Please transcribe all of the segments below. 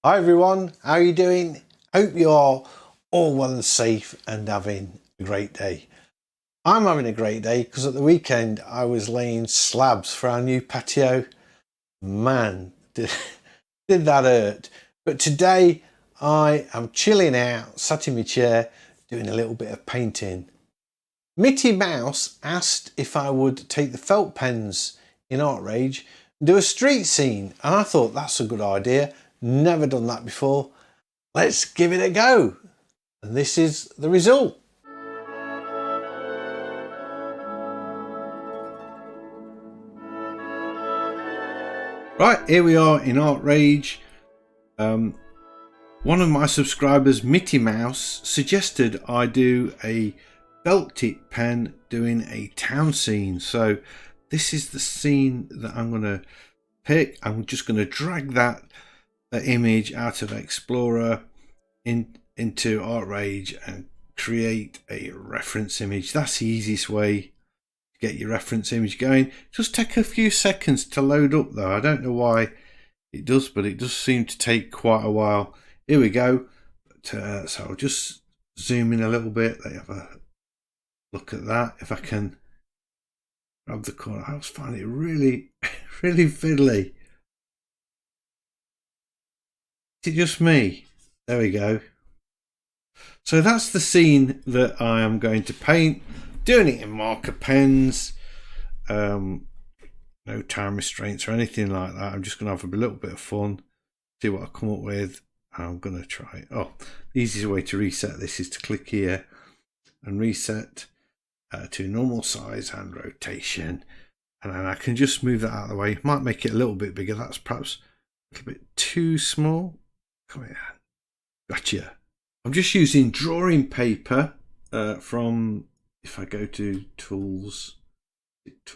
Hi everyone, how are you doing? Hope you're all well and safe and having a great day. I'm having a great day because at the weekend I was laying slabs for our new patio. Man, did that hurt. But today I am chilling out, sat in my chair, doing a little bit of painting. Mitty Mouse asked if I would take the felt pens in Artrage and do a street scene, and I thought that's a good idea. Never done that before. Let's give it a go. And this is the result. Right, here we are in Artrage. One of my subscribers, Mitty Mouse, suggested I do a felt tip pen doing a town scene. So this is the scene that I'm going to pick. I'm just going to drag that image out of Explorer into Artrage and create a reference image. That's the easiest way to get your reference image going. Just take a few seconds to load up though. I don't know why it does, but it does seem to take quite a while. Here we go. So I'll just zoom in a little bit. Let you have a look at that. If I can grab the corner, I was finding it really, really fiddly. Is it just me? There we go. So that's the scene that I am going to paint. Doing it in marker pens. No time restraints or anything like that. I'm just going to have a little bit of fun. See what I come up with. I'm going to try. Oh, the easiest way to reset this is to click here and reset to normal size and rotation. And then I can just move that out of the way. Might make it a little bit bigger. That's perhaps a little bit too small. Come here. Gotcha. I'm just using drawing paper from, if I go to tools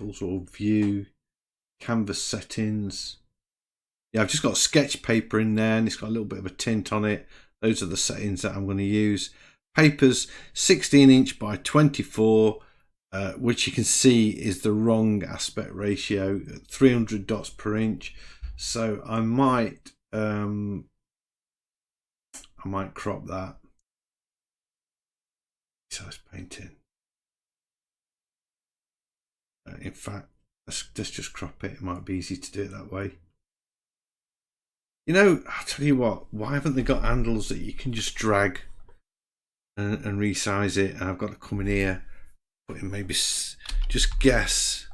or view, canvas settings. Yeah, I've just got sketch paper in there and it's got a little bit of a tint on it. Those are the settings that I'm going to use. Paper's 16 inch by 24, which you can see is the wrong aspect ratio, 300 dots per inch. So I might crop that. Size painting. In fact, let's just crop it. It might be easy to do it that way. You know, I'll tell you what, why haven't they got handles that you can just drag and resize it? And I've got to come in here, put in maybe just guess.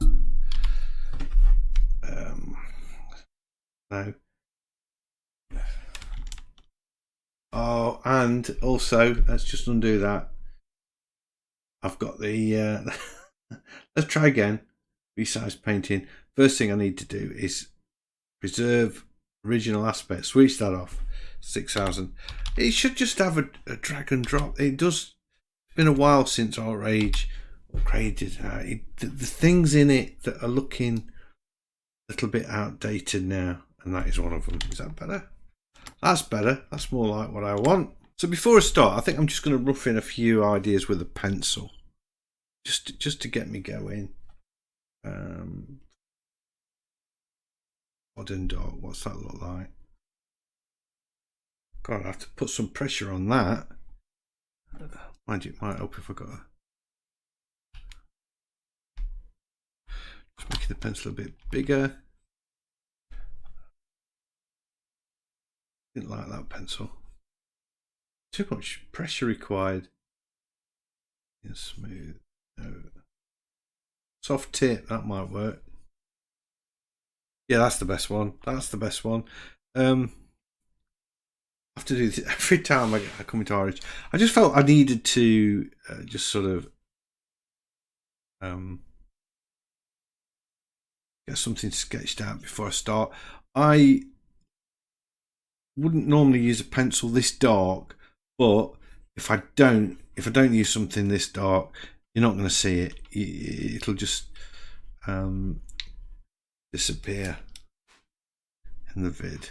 No. Oh, and also, let's just undo that. I've got the, let's try again, resize painting. First thing I need to do is preserve original aspect, switch that off, 6000. It should just have a drag and drop. It does. It's been a while since Artrage upgraded. The things in it that are looking a little bit outdated now, and that is one of them. Is that better? That's better. That's more like what I want. So before I start, I think I'm just going to rough in a few ideas with a pencil, just to get me going. Modern dot, what's that look like? God, I have to put some pressure on that. Mind you, it might help if I got just making the pencil a bit bigger. Didn't like that pencil. Too much pressure required. Yeah, smooth. No. Soft tip, that might work. Yeah, that's the best one. That's the best one. I have to do this every time I come into Artrage. I just felt I needed to just sort of get something sketched out before I start. I wouldn't normally use a pencil this dark, but if I don't use something this dark, you're not going to see it. It'll just disappear in the vid.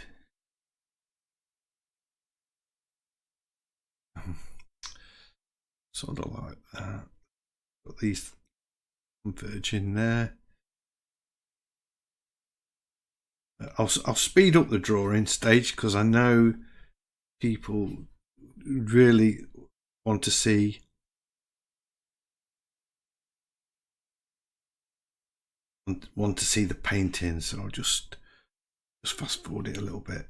Sort of like that. Got these converge in there. I'll speed up the drawing stage because I know people really want to see the painting, so I'll just fast forward it a little bit.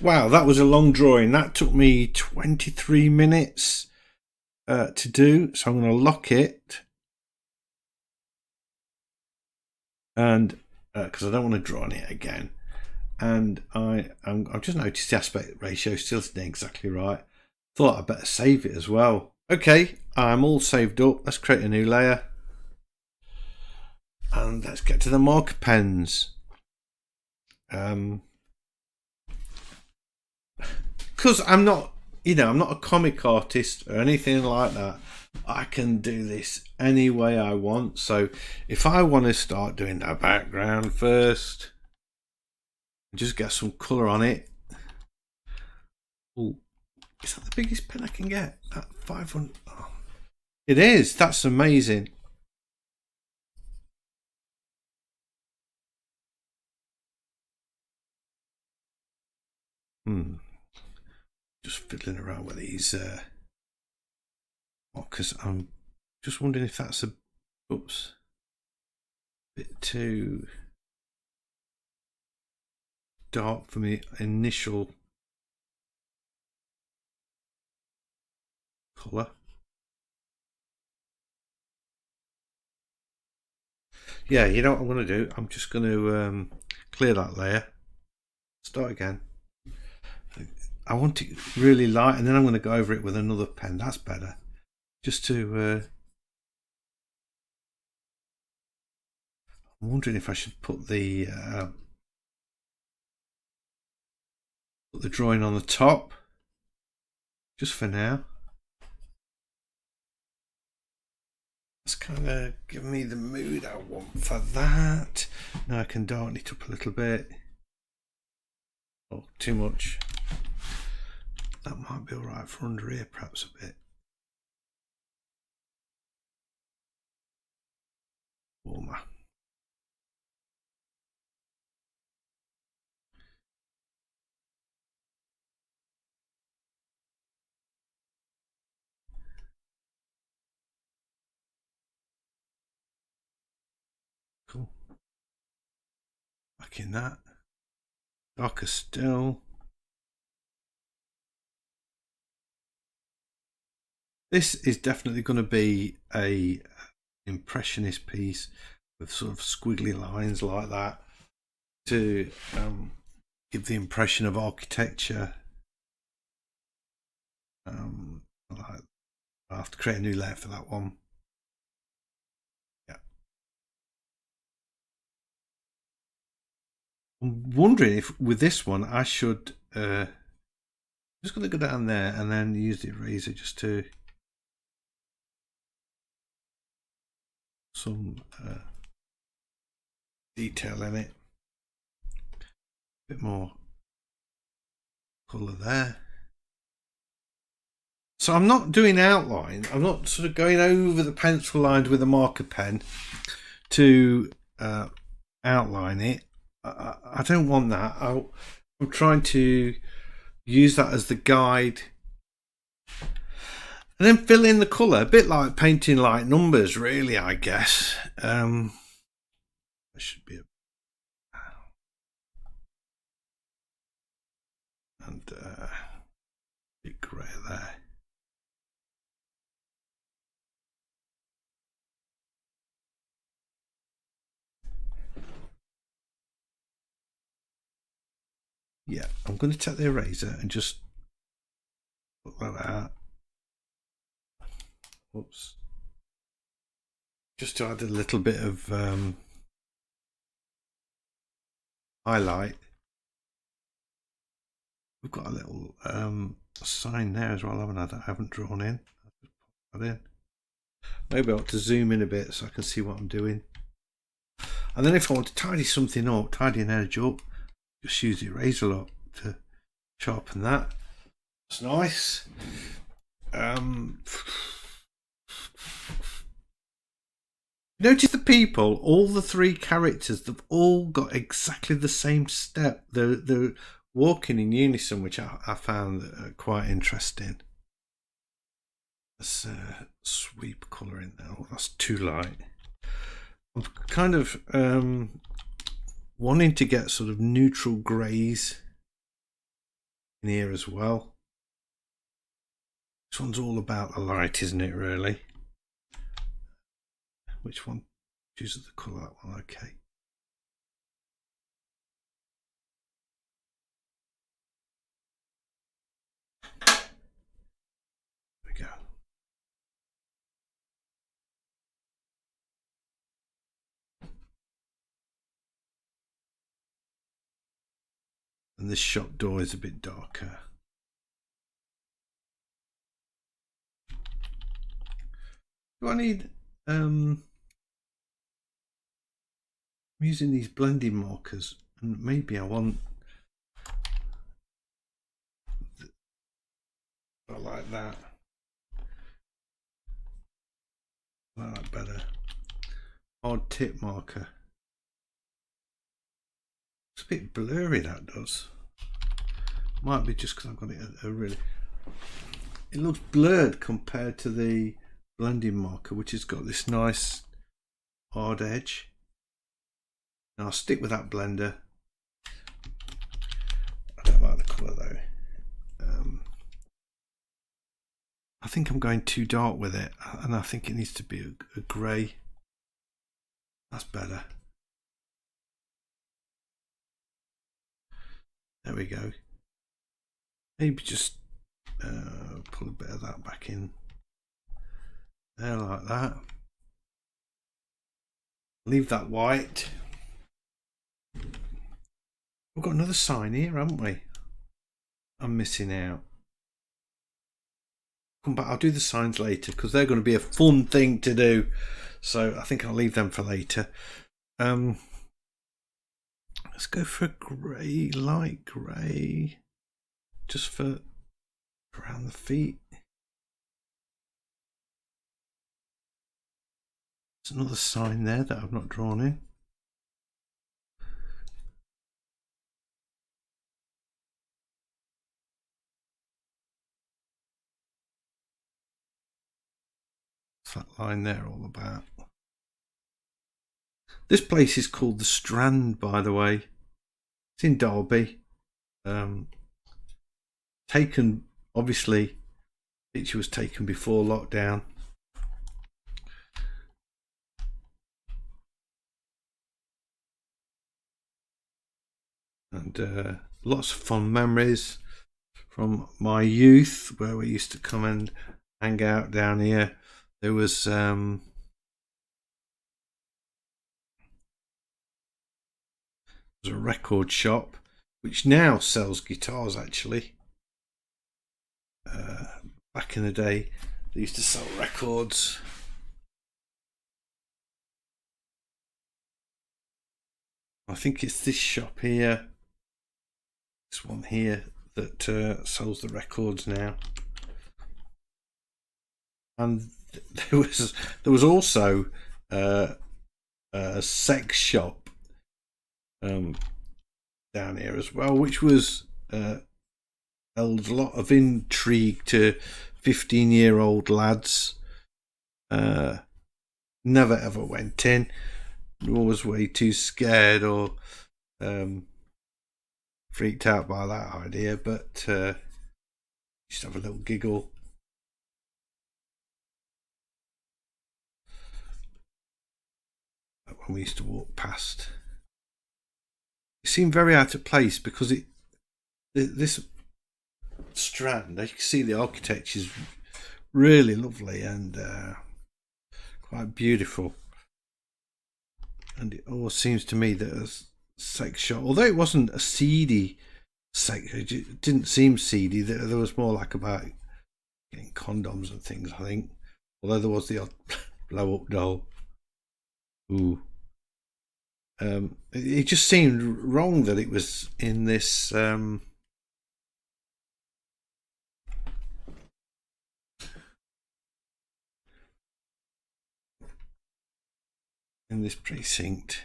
Wow, that was a long drawing. That took me 23 minutes to do. So I'm going to lock it. And because I don't want to draw on it again. And I've just noticed the aspect ratio still sitting exactly right. Thought I'd better save it as well. Okay, I'm all saved up. Let's create a new layer. And let's get to the marker pens. Because I'm not a comic artist or anything like that. I can do this any way I want. So if I want to start doing the background first, just get some colour on it. Oh, is that the biggest pen I can get? That 500. Oh, it is. That's amazing. Just fiddling around with these because I'm just wondering if that's a bit too dark for the initial colour. Yeah, you know what I'm going to do? I'm just going to clear that layer, start again. I want it really light, and then I'm going to go over it with another pen. That's better. Just to I'm wondering if I should put the drawing on the top, just for now. That's kind of giving me the mood I want for that. Now I can darken it up a little bit. Oh, too much. That might be alright for under here, perhaps a bit. Warmer. Cool. Back in that. Darker still. This is definitely going to be a impressionist piece with sort of squiggly lines like that to give the impression of architecture. I'll have to create a new layer for that one. Yeah. I'm wondering if with this one I should just going to go down there and then use the eraser just to some detail in it. A bit more colour there. So I'm not doing outline. I'm not sort of going over the pencil lines with a marker pen to outline it. I don't want that. I'm trying to use that as the guide and then fill in the colour, a bit like painting like numbers, really, I guess. There should be a bit grey there. Yeah, I'm going to take the eraser and just put that out. Whoops. Just to add a little bit of highlight. We've got a little sign there as well, haven't I? That I haven't drawn in. I'll put that in. Maybe I ought to zoom in a bit so I can see what I'm doing. And then if I want to tidy something up, tidy an edge up, just use the eraser lock to sharpen that. That's nice. Notice the people, all the three characters, they've all got exactly the same step. They're walking in unison, which I found quite interesting. Let's sweep colour in there. Oh, that's too light. I'm kind of wanting to get sort of neutral greys in here as well. This one's all about the light, isn't it, really? Which one chooses the colour? That one, okay. There we go. And this shop door is a bit darker. Do I need I'm using these blending markers, and maybe I want like that. I like that better. Hard tip marker. It's a bit blurry, that does. Might be just because I've got it a really. It looks blurred compared to the blending marker, which has got this nice hard edge. Now I'll stick with that blender. I don't like the colour though. I think I'm going too dark with it, and I think it needs to be a grey. That's better. There we go. Maybe just pull a bit of that back in there like that. Leave that white. We've got another sign here, haven't we? I'm missing out. Come back. I'll do the signs later because they're going to be a fun thing to do. So I think I'll leave them for later. Let's go for a grey, light grey, just for around the feet. There's another sign there that I've not drawn in. What's that line there all about? This place is called the Strand, by the way. It's in Derby. Taken, obviously, Picture was taken before lockdown. And lots of fond memories from my youth, where we used to come and hang out down here. There was a record shop which now sells guitars. Actually, back in the day, they used to sell records. I think it's this shop here, this one here, that sells the records now. And there was also a sex shop down here as well, which was held a lot of intrigue to 15-year-old lads. Never ever went in. Always way too scared or freaked out by that idea, but just have a little giggle. When we used to walk past, it seemed very out of place because this strand, you can see the architecture is really lovely and quite beautiful. And it always seems to me that a sex shop, although it wasn't a seedy sex, it didn't seem seedy. There was more like about getting condoms and things, I think. Although there was the odd blow up doll. Ooh. It just seemed wrong that it was in this in this precinct.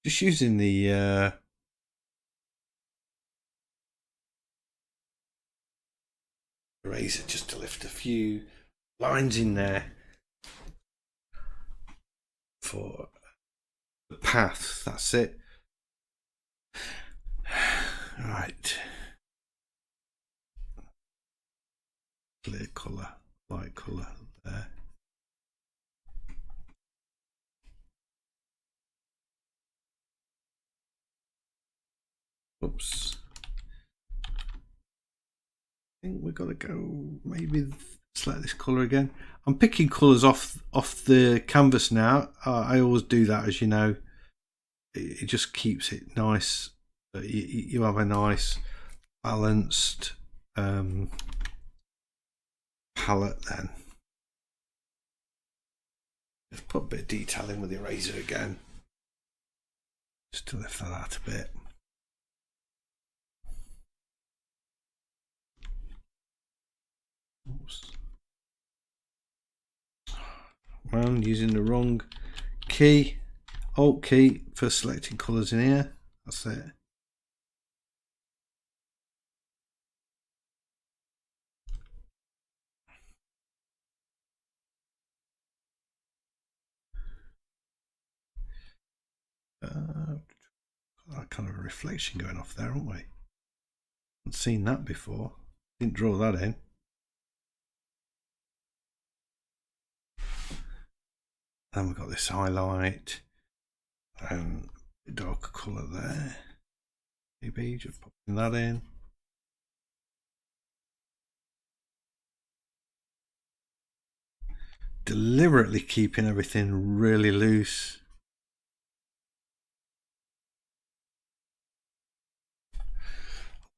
Just using the eraser just to lift a few lines in there for the path. That's it. Right. Clear colour, light colour there. Oops. I think we've got to go maybe select this colour again. I'm picking colours off the canvas now. I always do that, as you know. It just keeps it nice. You have a nice balanced palette then. Just put a bit of detail in with the eraser again, just to lift that out a bit. Oops. I'm using the wrong key. Alt key for selecting colours in here. That's it. That kind of a reflection going off there, haven't we? I've seen that before. Didn't draw that in. Then we've got this highlight and a darker colour there. Maybe just popping that in. Deliberately keeping everything really loose.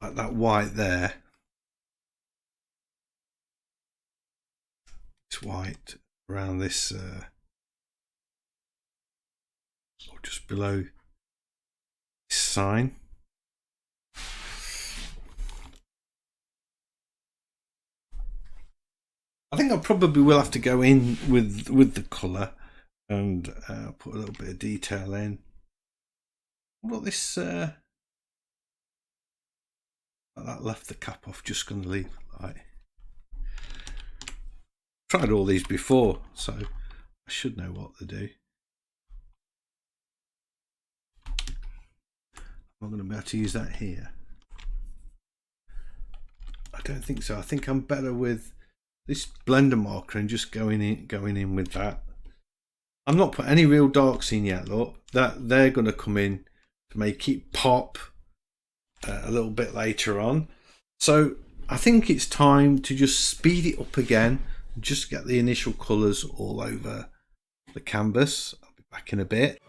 Like that white there. It's white around this or just below this sign. I think I probably will have to go in with the colour and put a little bit of detail in. What about this? That left the cap off. Just going to leave light. Tried all these before, so I should know what to do. I'm not going to be able to use that here. I don't think so. I think I'm better with this blender marker and just going in with that. I'm not putting any real darks in yet, look. That they're going to come in to make it pop a little bit later on. So I think it's time to just speed it up again, just get the initial colours all over the canvas. I'll be back in a bit.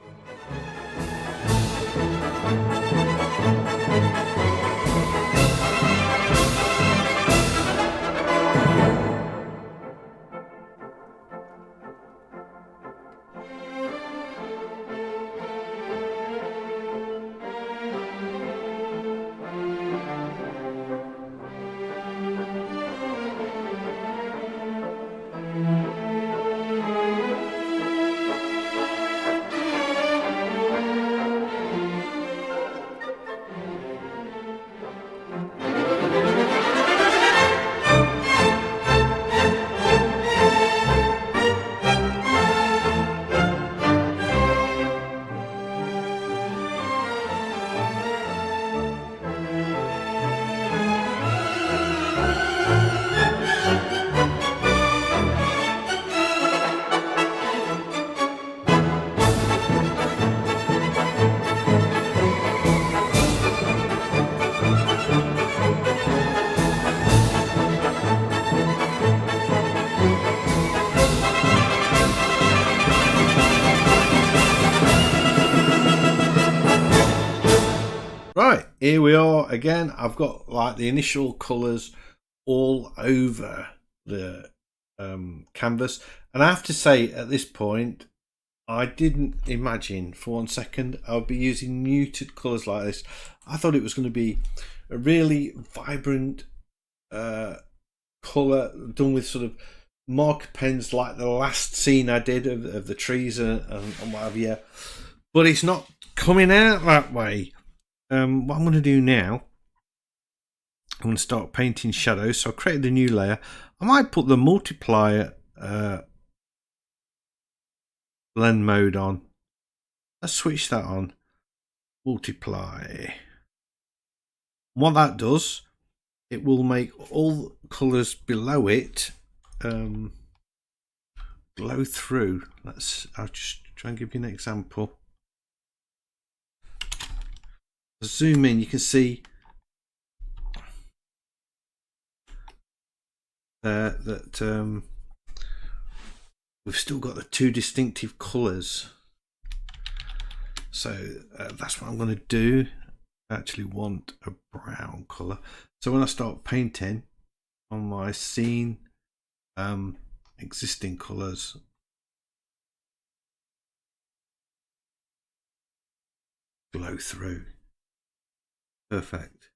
Right, here we are again. I've got like the initial colours all over the canvas, and I have to say at this point I didn't imagine for 1 second I would be using muted colours like this. I thought it was going to be a really vibrant colour done with sort of marker pens like the last scene I did of the trees and what have you, but it's not coming out that way. What I'm going to do now, I'm going to start painting shadows. So I created a new layer. I might put the multiplier blend mode on. Let's switch that on. Multiply. What that does, it will make all colours below it glow through. I'll just try and give you an example. Zoom in, you can see that we've still got the two distinctive colours. So that's what I'm going to do. I actually want a brown colour. So when I start painting on my scene, existing colours, glow through. Perfect.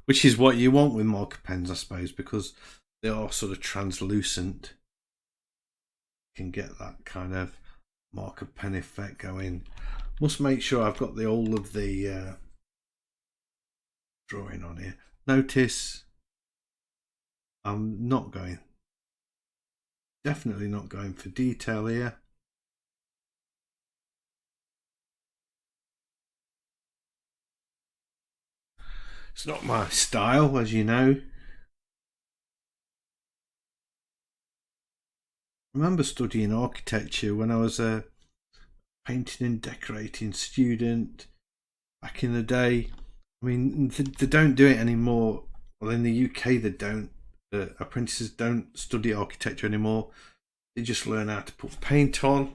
Which is what you want with marker pens, I suppose, because they are sort of translucent. You can get that kind of marker pen effect going. Must make sure I've got all of the drawing on here. Notice I'm definitely not going for detail here. It's not my style, as you know. I remember studying architecture when I was a painting and decorating student back in the day. I mean, they don't do it anymore. Well, in the UK, they don't. The apprentices don't study architecture anymore. They just learn how to put paint on.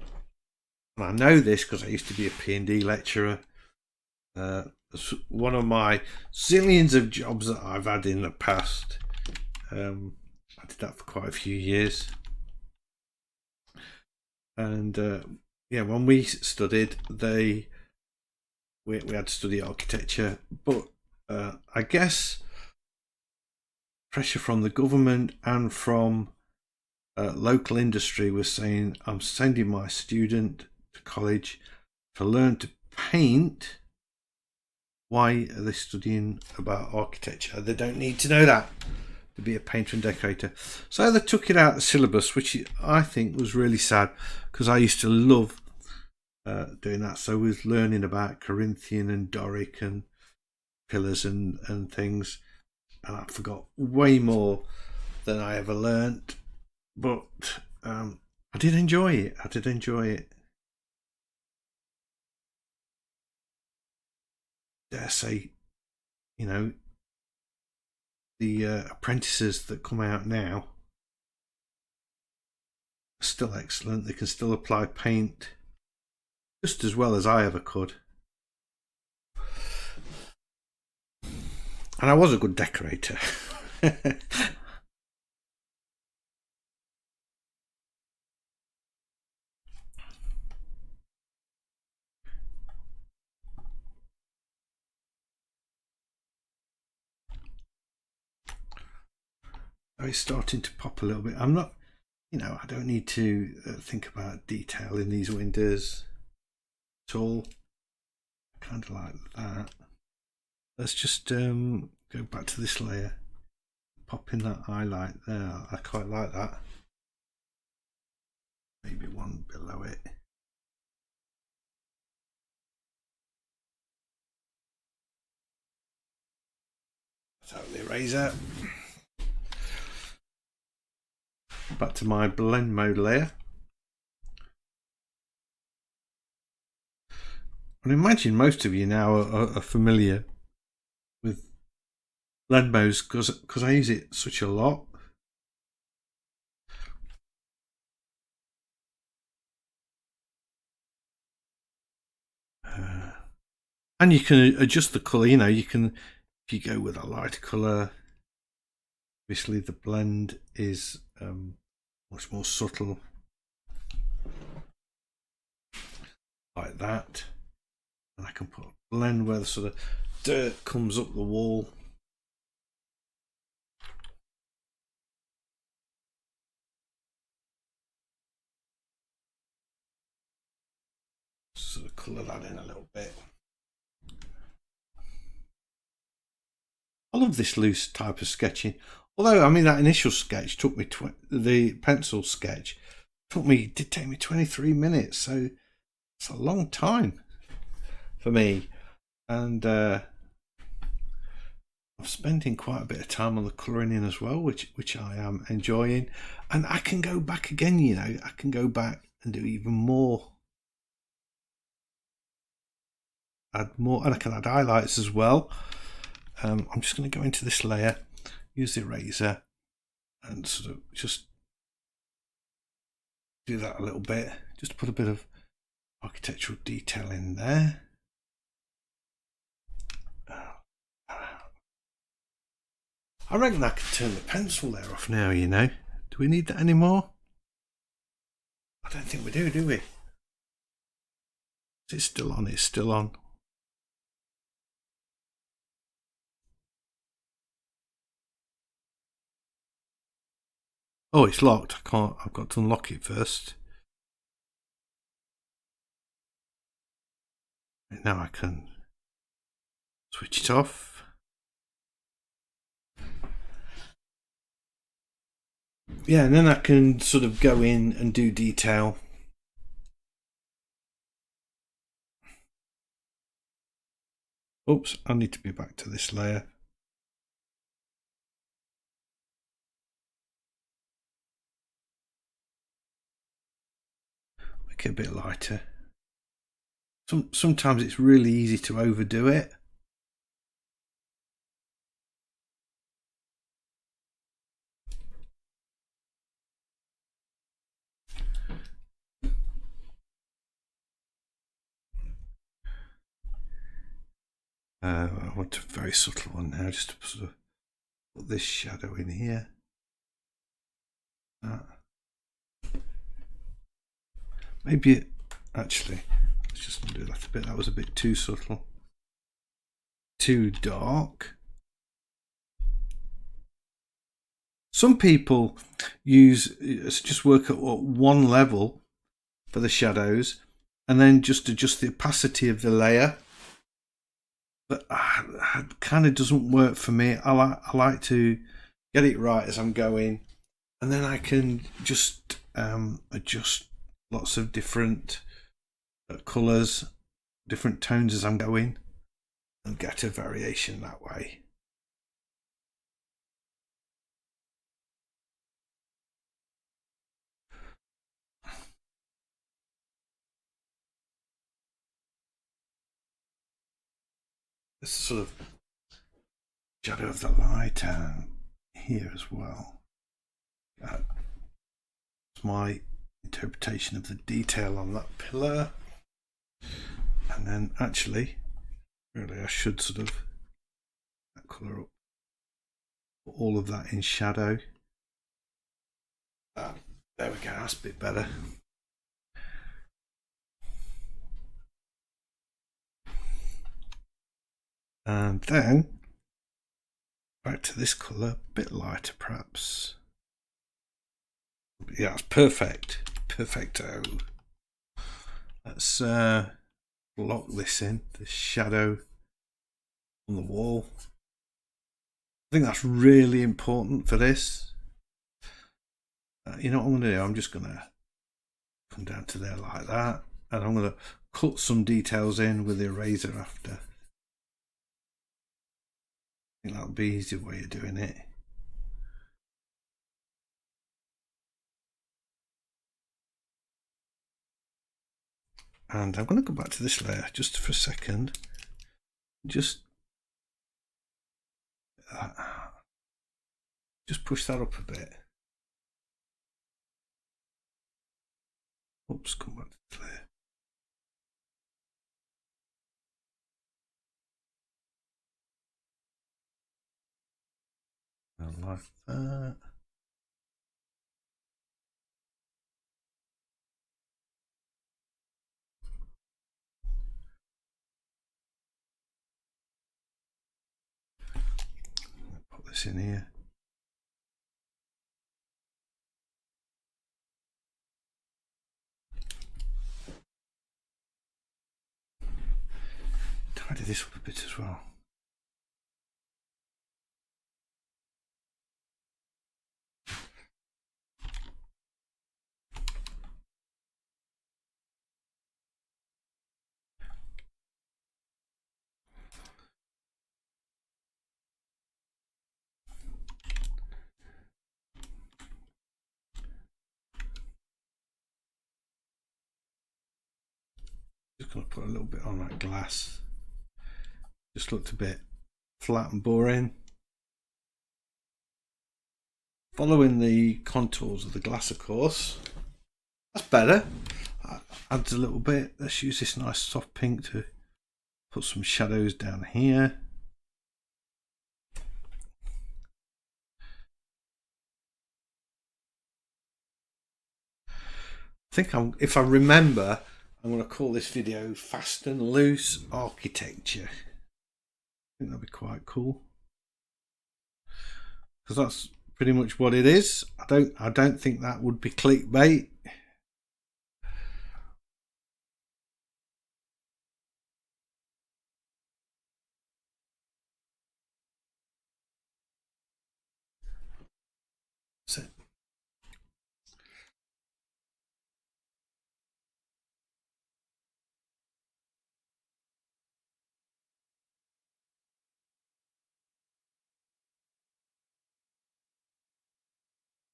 And I know this because I used to be a P&D lecturer. One of my zillions of jobs that I've had in the past. I did that for quite a few years. And yeah, when we studied, we had to study architecture, but I guess pressure from the government and from local industry was saying, I'm sending my student to college to learn to paint. Why are they studying about architecture? They don't need to know that to be a painter and decorator. So they took it out of the syllabus, which I think was really sad, because I used to love doing that. So we was learning about Corinthian and Doric and pillars and things. and I forgot way more than I ever learnt, but I did enjoy it. I did enjoy it. Dare say, you know, the apprentices that come out now are still excellent. They can still apply paint just as well as I ever could. And I was a good decorator. It's starting to pop a little bit. I'm not, I don't need to think about detail in these windows at all. Kind of like that. Let's just go back to this layer. Pop in that highlight there. I quite like that. Maybe one below it. Without the eraser. Back to my blend mode layer. I imagine most of you now are familiar with blend modes because I use it such a lot. And you can adjust the colour, you can, if you go with a lighter colour, obviously the blend is much more subtle, like that. And I can put a blend where the sort of dirt comes up the wall. Sort of colour that in a little bit. I love this loose type of sketching. Although, I mean, that initial sketch took me, the pencil sketch did take me 23 minutes. So it's a long time for me. And I'm spending quite a bit of time on the colouring in as well, which I am enjoying. And I can go back again, I can go back and do even more. Add more, and I can add highlights as well. I'm just going to go into this layer, use the eraser, and sort of just do that a little bit, just to put a bit of architectural detail in there. I reckon I could turn the pencil there off now, Do we need that anymore? I don't think we do we? Is it still on? It's still on. Oh, it's locked. I can't. I've got to unlock it first. And now I can switch it off. Yeah, and then I can sort of go in and do detail. Oops, I need to be back to this layer. Make it a bit lighter. Sometimes it's really easy to overdo it. I want a very subtle one now, just to sort of put this shadow in here. Maybe actually, let's just undo that a bit. That was a bit too subtle, too dark. Some people just work at one level for the shadows and then just adjust the opacity of the layer. But it kind of doesn't work for me. I like to get it right as I'm going, and then I can just adjust lots of different colours, different tones as I'm going, and get a variation that way. There's sort of shadow of the light here as well. That's my interpretation of the detail on that pillar. And then actually, really I should sort of that colour up, put all of that in shadow. There we go, that's a bit better. And then back to this colour, a bit lighter perhaps. Yeah, it's perfect. Perfecto. Let's lock this in, the shadow on the wall. I think that's really important for this. You know what I'm going to do? I'm just going to come down to there like that, and I'm going to cut some details in with the eraser after. I think that'll be an easier way of doing it. And I'm going to go back to this layer just for a second. Just push that up a bit. Oops, come back to this layer. I like that. Put this in here. Tidy this up a bit as well. Just going to put a little bit on that glass. Just looked a bit flat and boring. Following the contours of the glass, of course. That's better. Adds a little bit. Let's use this nice soft pink to put some shadows down here. I think if I remember, I'm going to call this video Fast and Loose Architecture. I think that'd be quite cool, because that's pretty much what it is. I don't think that would be clickbait. That's it.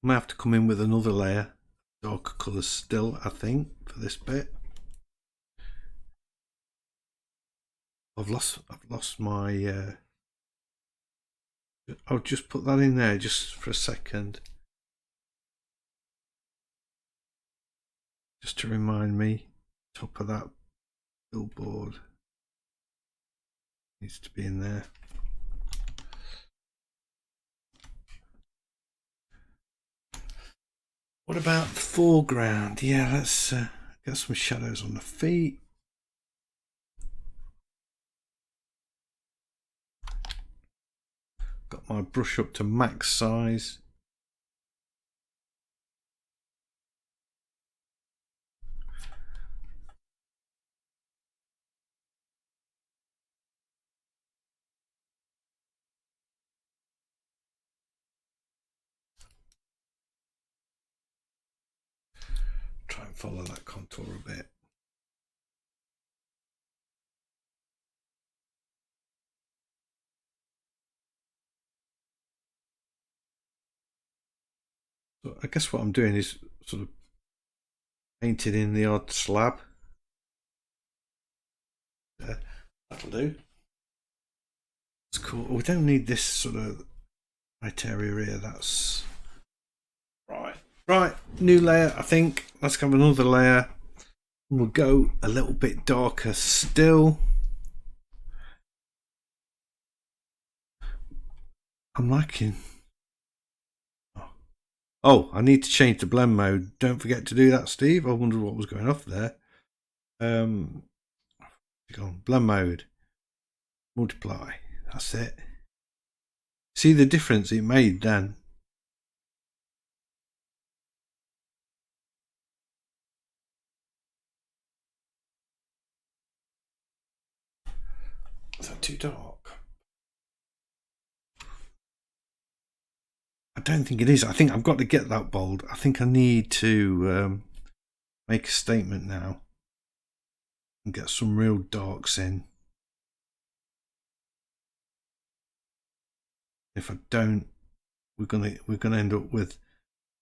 I might have to come in with another layer, darker colours still, I think, for this bit. I've lost my I'll just put that in there just for a second, just to remind me. Top of that billboard needs to be in there. What about the foreground? Yeah, let's get some shadows on the feet. Got my brush up to max size. Try and follow that contour a bit. So I guess what I'm doing is sort of painted in the odd slab. There, that'll do. It's cool. We don't need this sort of light area here. That's right. Right, new layer. I think let's have another layer. We'll go a little bit darker still. I'm liking. Oh, I need to change the blend mode. Don't forget to do that, Steve. I wonder what was going off there. Blend mode. Multiply. That's it. See the difference it made then? Is that too dark? I don't think it is. I think I've got to get that bold. I think I need to make a statement now and get some real darks in. If I don't, we're gonna end up with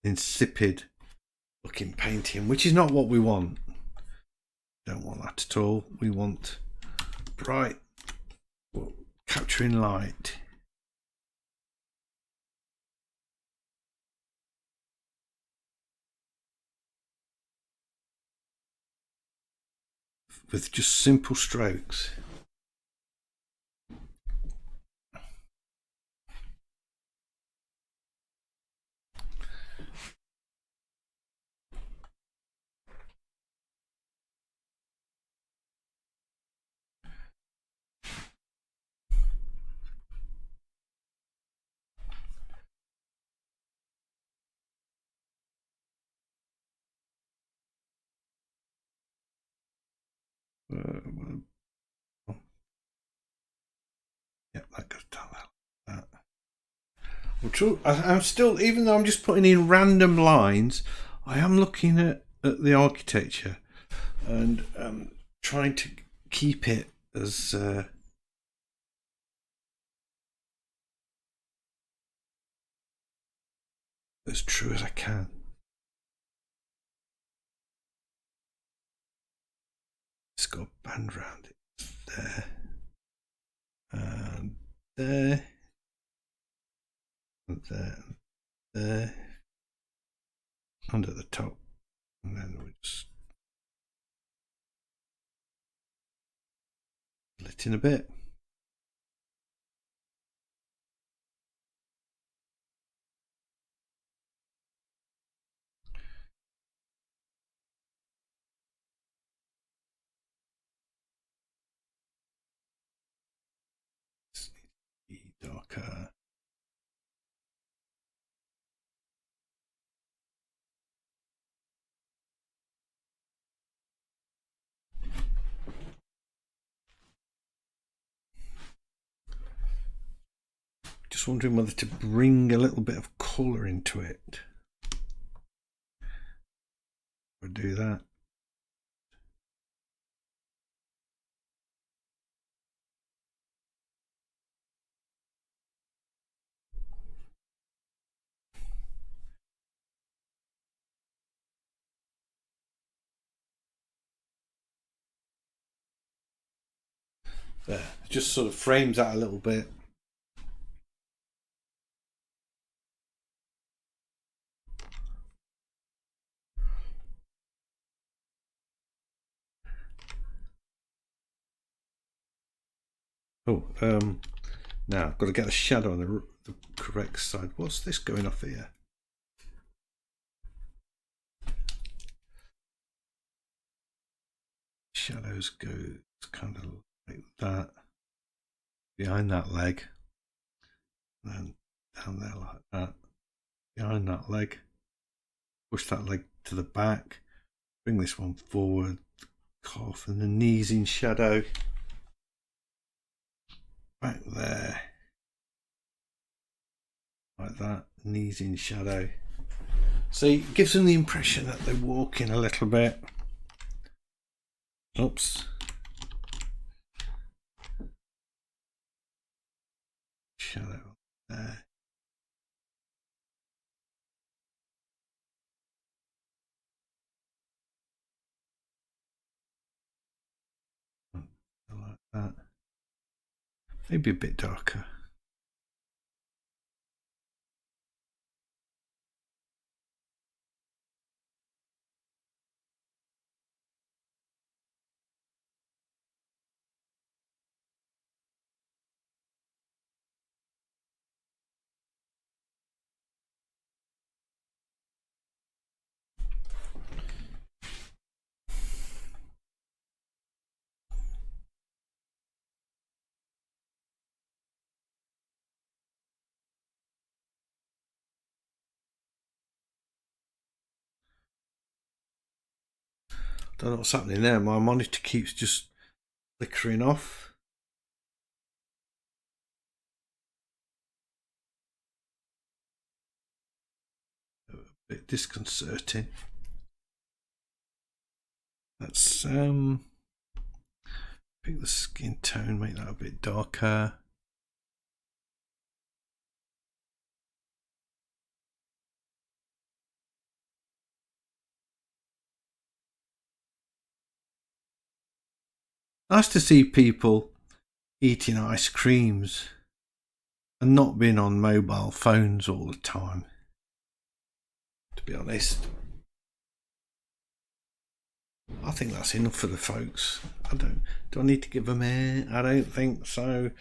insipid looking painting, which is not what we want. Don't want that at all. We want bright, capturing light. With just simple strokes. Yeah, that goes down like that. I'm still, even though I'm just putting in random lines, I am looking at the architecture and trying to keep it as true as I can. It's got a band around it. There. And there. And there. And there. And at the top. And then we just lit in a bit. Darker. Just wondering whether to bring a little bit of colour into it. We'll do that. There, it just sort of frames that a little bit. Oh, now I've got to get the shadow on the correct side. What's this going off here? Shadows go kind of like that behind that leg, and then down there like that behind that leg. Push that leg to the back, bring this one forward, calf and the knees in shadow. Back there, like that, knees in shadow. So it gives them the impression that they're walking a little bit. Oops. Shadow there. Like that. Maybe a bit darker. Don't know what's happening there. My monitor keeps just flickering off. A bit disconcerting. Let's pick the skin tone, make that a bit darker. Nice to see people eating ice creams and not being on mobile phones all the time, to be honest. I think that's enough for the folks. Do I need to give them air? I don't think so.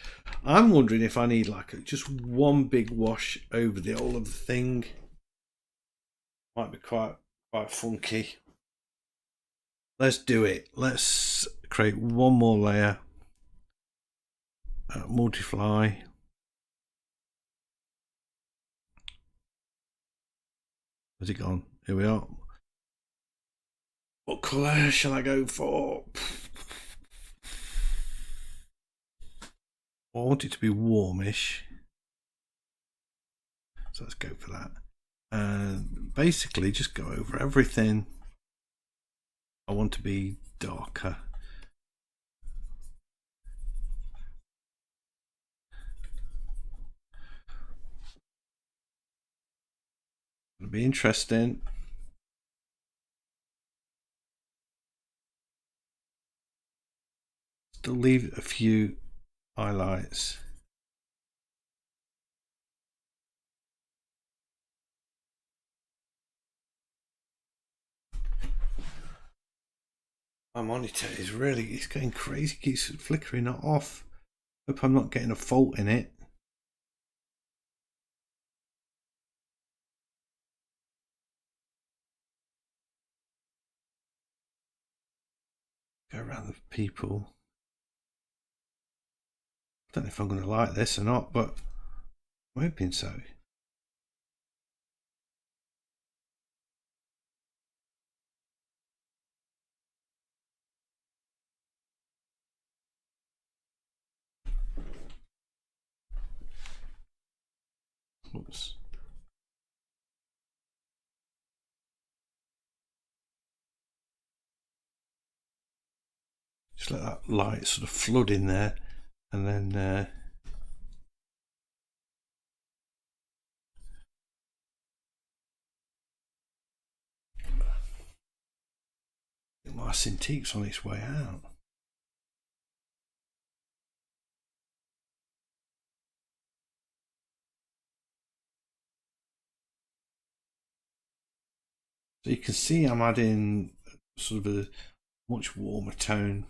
I'm wondering if I need like just one big wash over the whole of the thing. Might be quite funky. Let's do it. Let's create one more layer. Multiply. Where's it gone? Here we are. What colour shall I go for? I want it to be warmish. So let's go for that. And basically just go over everything. I want to be darker. It'll be interesting. Still leave a few highlights. My monitor is it's going crazy, keeps flickering it off. Hope I'm not getting a fault in it. Go around the people. I don't know if I'm going to like this or not, but I'm hoping so. Oops. Just let that light sort of flood in there, and then my Cintiq's on its way out. So you can see I'm adding sort of a much warmer tone.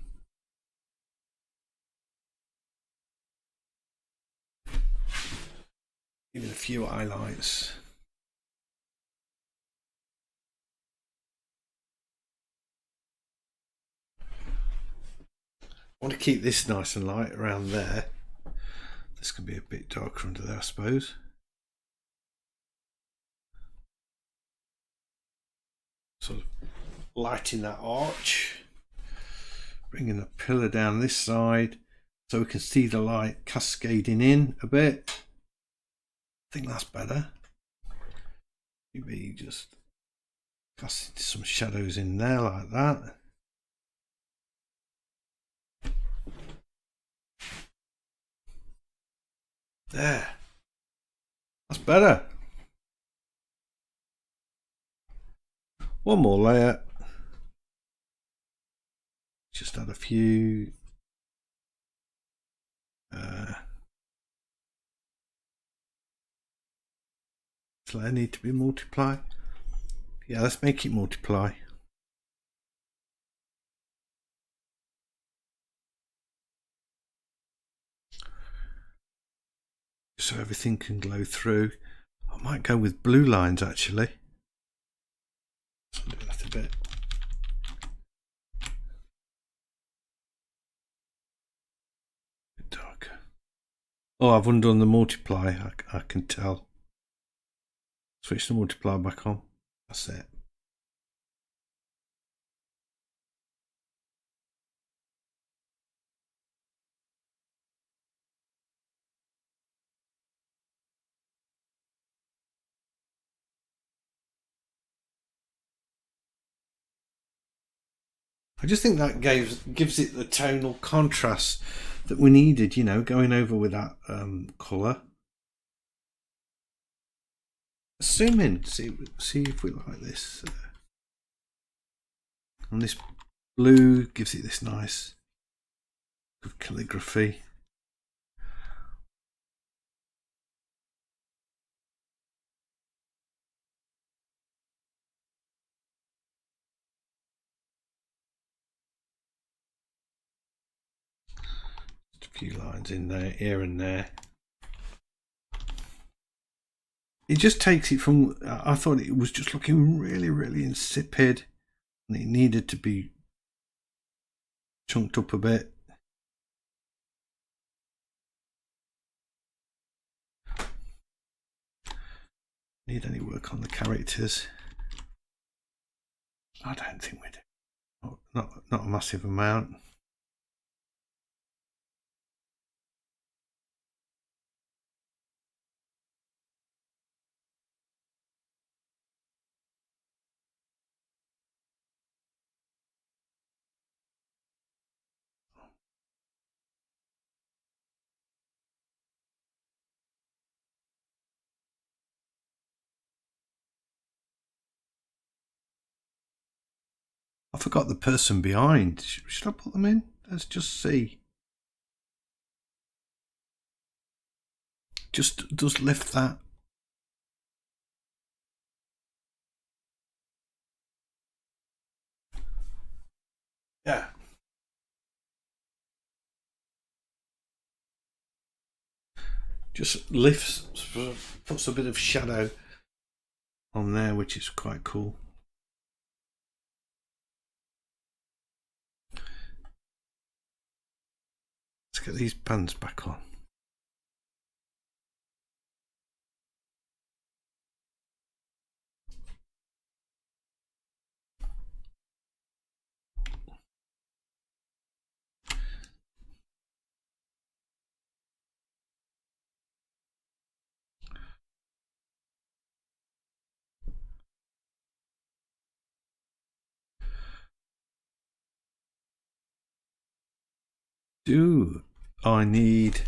Even a few highlights. I want to keep this nice and light around there. This can be a bit darker under there, I suppose. Sort of lighting that arch. Bringing the pillar down this side so we can see the light cascading in a bit. I think that's better. Maybe just casting some shadows in there like that. There. That's better. One more layer. Just add a few layer need to be multiply? Yeah, let's make it multiply. So everything can glow through. I might go with blue lines actually. So I'll do that a bit. A bit darker. Oh, I've undone the multiply, I can tell. Switch the multiply back on. That's it. I just think that gives it the tonal contrast that we needed, you know, going over with that colour. Zoom in, see if we like this. And this blue gives it this nice calligraphy. Just a few lines in there, here and there. It just takes it from, I thought it was just looking really, really insipid, and it needed to be chunked up a bit. Need any work on the characters? I don't think we do. Not a massive amount. I forgot the person behind. Should I put them in? Let's just see. Just lift that. Yeah. Just lifts, puts a bit of shadow on there, which is quite cool. Let's get these pans back on. Do I need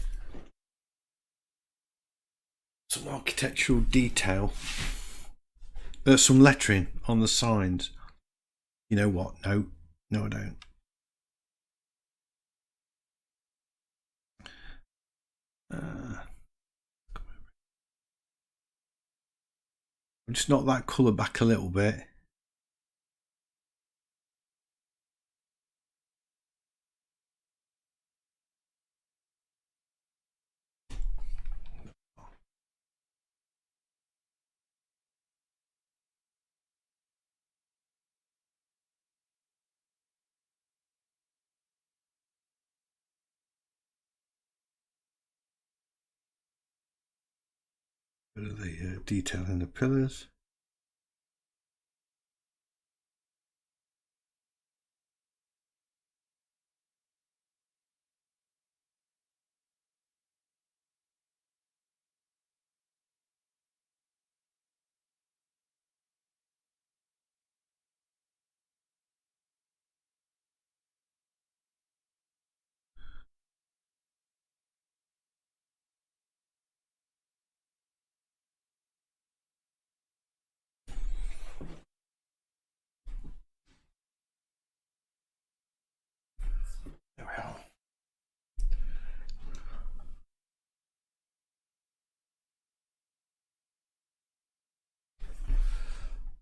some architectural detail? There's some lettering on the signs. You know what? No, I don't. Just knock that colour back a little bit. Bit of the detail in the pillars.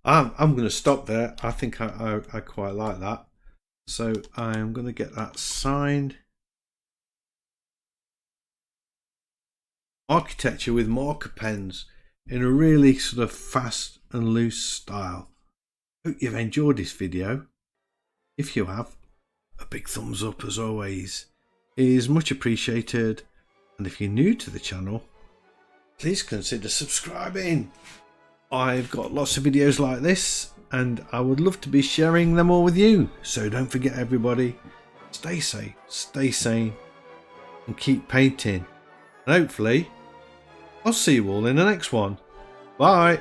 I'm going to stop there. I think I quite like that. So I'm going to get that signed. Architecture with marker pens in a really sort of fast and loose style. Hope you've enjoyed this video. If you have, a big thumbs up as always is much appreciated. And if you're new to the channel, please consider subscribing. I've got lots of videos like this and I would love to be sharing them all with you. So don't forget everybody, stay safe, stay sane and keep painting. And hopefully I'll see you all in the next one. Bye.